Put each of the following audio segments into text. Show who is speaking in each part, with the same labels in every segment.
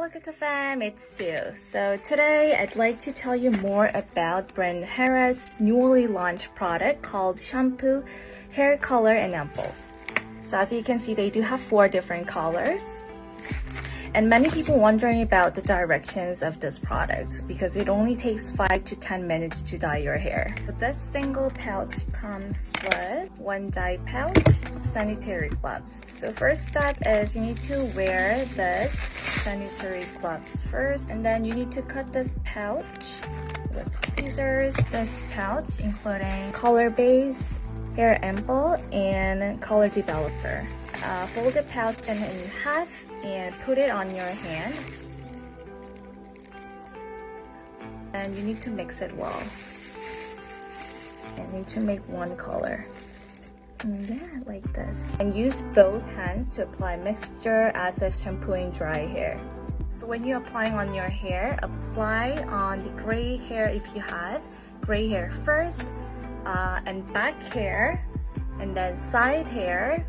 Speaker 1: Hello Cocofam, it's Sue. So today I'd like to tell you more about brand Haaraz newly launched product called Shampoo Hair Color and Ampoule. So as you can see, they do have 4 different colors. And many people wondering about the directions of this product because it only takes 5 to 10 minutes to dye your hair. So this single pouch comes with 1 dye pouch, sanitary gloves. So first step is you need to wear this sanitary gloves first, and then you need to cut this pouch with scissors. This pouch including color base, hair ampoule, and color developer. Fold the pouch in half and put it on your hand. And you need to mix it well. You need to make one color. And yeah, like this. And use both hands to apply mixture as if shampooing dry hair. So when you're applying on your hair, apply on the gray hair if you have. Gray hair first, and back hair, and then side hair,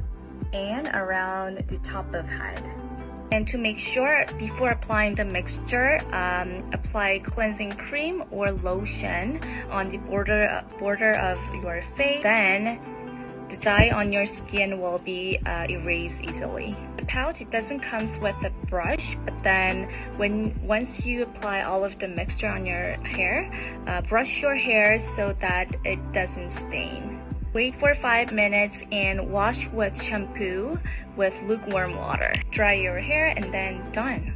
Speaker 1: and around the top of head. And to make sure, before applying the mixture, apply cleansing cream or lotion on the border of your face. Then the dye on your skin will be erased easily. The pouch, it doesn't come with a brush, but then once you apply all of the mixture on your hair, brush your hair so that it doesn't stain. Wait for 5 minutes and wash with shampoo with lukewarm water. Dry your hair and then done.